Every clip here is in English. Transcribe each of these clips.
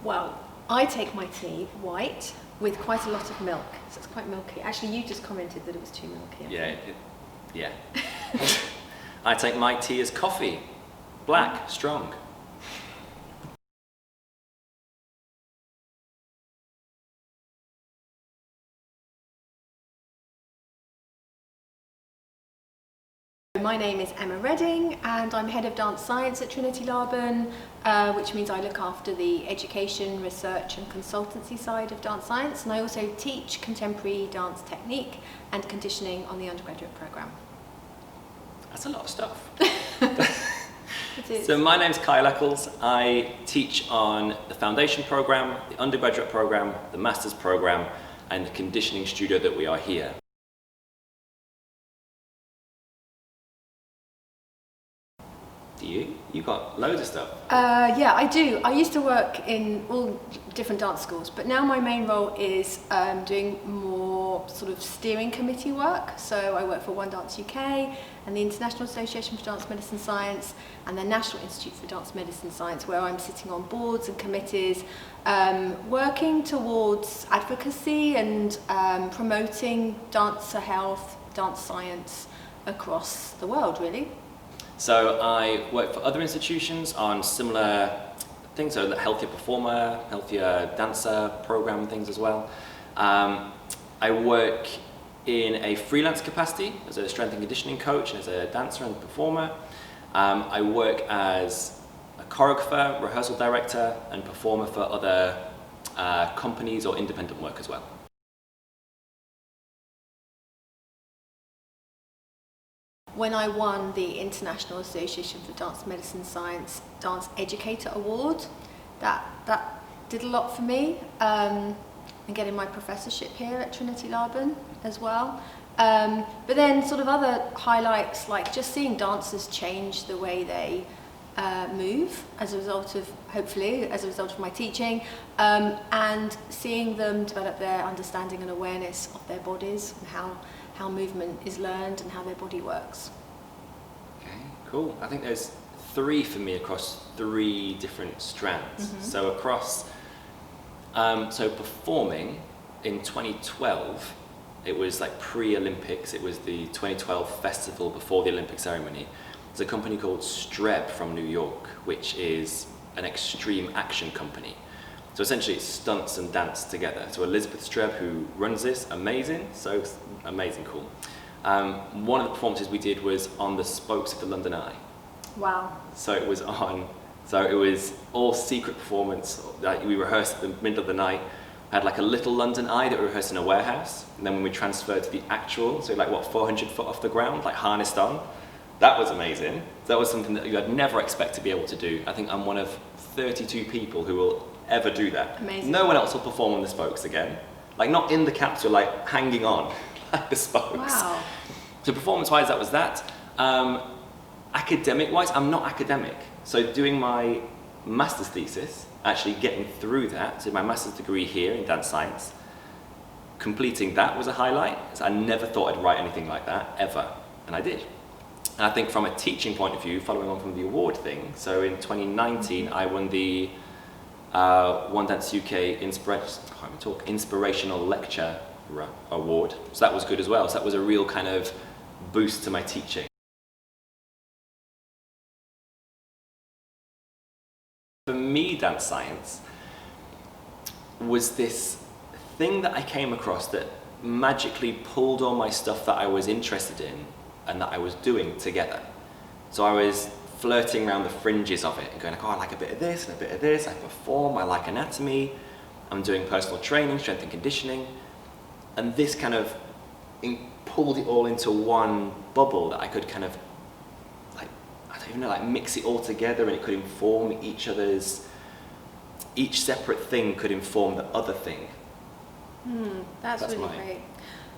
Well, I take my tea white with quite a lot of milk, so it's quite milky. Actually, you just commented that it was too milky. Yeah. I take my tea as coffee, black, strong. My name is Emma Redding and I'm Head of Dance Science at Trinity Laban, which means I look after the education, research and consultancy side of dance science, and I also teach contemporary dance technique and conditioning on the undergraduate programme. That's a lot of stuff. It is. So my name's Khyle Eccles. I teach on the foundation programme, the undergraduate programme, the master's programme and the conditioning studio that we are here. You got loads of stuff. Yeah, I do. I used to work in all different dance schools, but now my main role is doing more sort of steering committee work. So I work for One Dance UK and the International Association for Dance Medicine Science and the National Institute for Dance Medicine Science, where I'm sitting on boards and committees, working towards advocacy and promoting dancer health, dance science across the world, really. So I work for other institutions on similar things, so the healthier performer, healthier dancer program things as well. I work in a freelance capacity as a strength and conditioning coach and as a dancer and performer. I work as a choreographer, rehearsal director and performer for other companies or independent work as well. When I won the International Association for Dance Medicine Science Dance Educator Award, that did a lot for me, and getting my professorship here at Trinity Laban as well. But then sort of other highlights, like just seeing dancers change the way they move as a result of, hopefully, as a result of my teaching, and seeing them develop their understanding and awareness of their bodies and how movement is learned and how their body works. Okay, cool. I think there's three for me across three different strands. Mm-hmm. So across, so performing in 2012, it was like pre-Olympics. It was the 2012 festival before the Olympic ceremony. There's a company called Streb from New York, which is an extreme action company. So essentially it's stunts and dance together. So Elizabeth Streb, who runs this, amazing, so amazing, cool. One of the performances we did was on the spokes of the London Eye. Wow. So it was all secret performance. We rehearsed at the middle of the night. We had like a little London Eye that we rehearsed in a warehouse. And then when we transferred to the actual, so like what, 400 foot off the ground, like harnessed on, that was amazing. That was something that I'd never expect to be able to do. I think I'm one of 32 people who will ever do that. Amazing. No one else will perform on the spokes again. Like not in the capsule, like hanging on like the spokes. Wow. So performance-wise, that was that. Academic-wise, I'm not academic. So doing my master's thesis, actually getting through that, so my master's degree here in dance science, completing that was a highlight. So I never thought I'd write anything like that, ever. And I did. And I think from a teaching point of view, following on from the award thing, so in 2019, I won the One Dance UK Inspirational Lecture Award. So that was good as well. So that was a real kind of boost to my teaching. For me, dance science was this thing that I came across that magically pulled all my stuff that I was interested in and that I was doing together. So I was flirting around the fringes of it and going like, oh, I like a bit of this and a bit of this, I perform, I like anatomy, I'm doing personal training, strength and conditioning, and this kind of pulled it all into one bubble that I could kind of, like, I don't even know, like mix it all together, and it could inform each separate thing could inform the other thing. That's really great.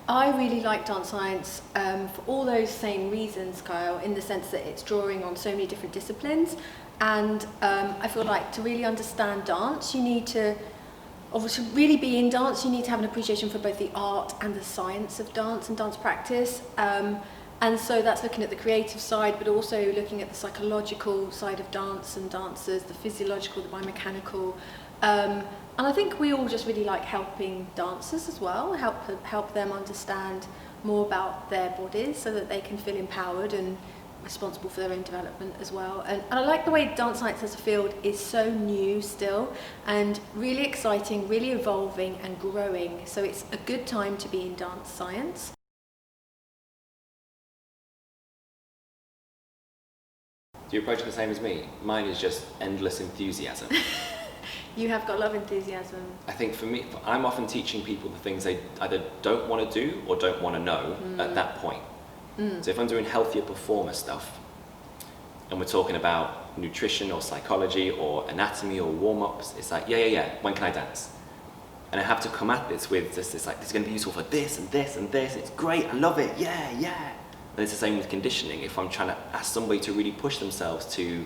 I really like dance science for all those same reasons, Khyle, in the sense that it's drawing on so many different disciplines, and I feel like to really understand dance, you need to, or to really be in dance, you need to have an appreciation for both the art and the science of dance and dance practice. And so that's looking at the creative side, but also looking at the psychological side of dance and dancers, the physiological, the biomechanical. And I think we all just really like helping dancers as well, help them understand more about their bodies so that they can feel empowered and responsible for their own development as well. And I like the way dance science as a field is so new still and really exciting, really evolving and growing. So it's a good time to be in dance science. Do you approach it the same as me? Mine is just endless enthusiasm. You have got a lot of enthusiasm. I think for me, I'm often teaching people the things they either don't want to do or don't want to know at that point. So if I'm doing healthier performer stuff, and we're talking about nutrition or psychology or anatomy or warm-ups, it's like, yeah, when can I dance? And I have to come at this with just this, like, this is going to be useful for this and this and this, it's great, I love it, yeah. And it's the same with conditioning. If I'm trying to ask somebody to really push themselves to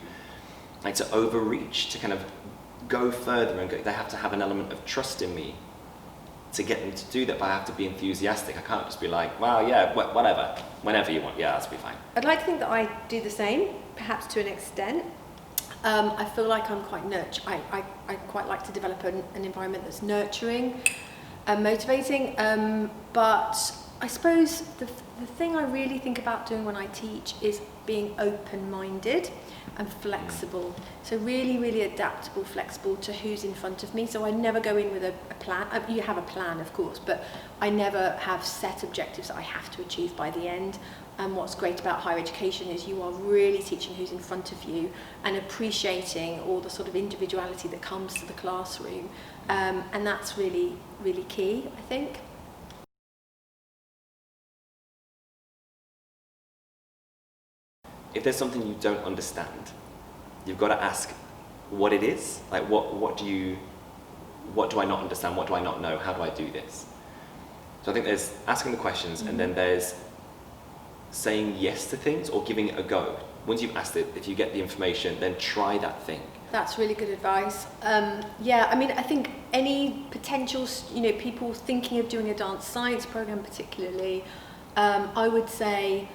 overreach, to kind of go further and go, they have to have an element of trust in me to get them to do that, but I have to be enthusiastic. I can't just be like, well, yeah, whatever, whenever you want, yeah, that's be fine. I'd like to think that I do the same, perhaps to an extent. I feel like I'm quite I quite like to develop an environment that's nurturing and motivating, but I suppose the thing I really think about doing when I teach is being open-minded and flexible. So really adaptable, flexible to who's in front of me. So I never go in with a plan. You have a plan, of course, but I never have set objectives that I have to achieve by the end. And what's great about higher education is you are really teaching who's in front of you and appreciating all the sort of individuality that comes to the classroom. And that's really key, I think. If there's something you don't understand, you've got to ask what it is. Like, what do I not understand? What do I not know? How do I do this? So I think there's asking the questions, and then there's saying yes to things or giving it a go. Once you've asked it, if you get the information, then try that thing. That's really good advice. I think any potential, people thinking of doing a dance science program particularly, I would say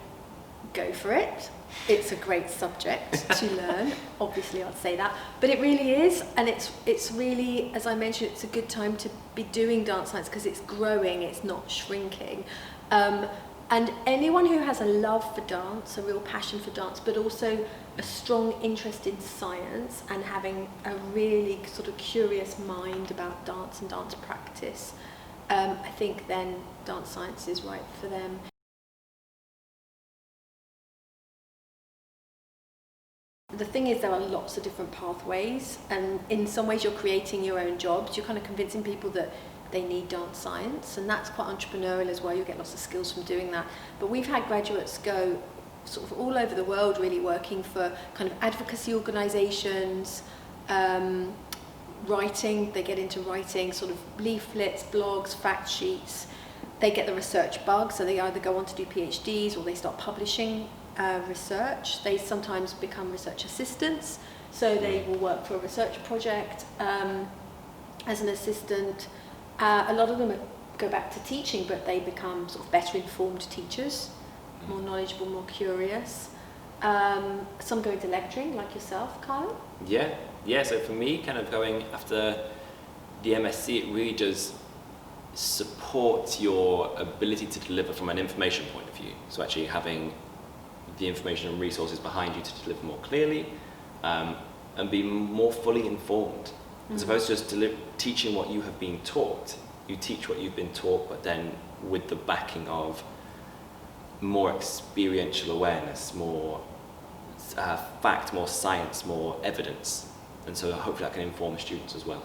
go for it. It's a great subject to learn. Obviously, I'd say that, but it really is, and it's really, as I mentioned, it's a good time to be doing dance science because it's growing, it's not shrinking. And anyone who has a love for dance, a real passion for dance, but also a strong interest in science and having a really sort of curious mind about dance and dance practice, I think then dance science is right for them. The thing is, there are lots of different pathways, and in some ways you're creating your own jobs. You're kind of convincing people that they need dance science, and that's quite entrepreneurial as well. You get lots of skills from doing that. But we've had graduates go sort of all over the world really working for kind of advocacy organisations, writing. They get into writing sort of leaflets, blogs, fact sheets. They get the research bug, so they either go on to do PhDs or they start publishing research. They sometimes become research assistants, so they will work for a research project as an assistant. A lot of them go back to teaching, but they become sort of better informed teachers, more knowledgeable, more curious. Some go into lecturing, like yourself, Khyle. Yeah. So for me, kind of going after the MSc, it really does support your ability to deliver from an information point of view. So actually having the information and resources behind you to deliver more clearly and be more fully informed. As opposed to just teaching what you have been taught. You teach what you've been taught, but then with the backing of more experiential awareness, more fact, more science, more evidence. And so hopefully that can inform students as well.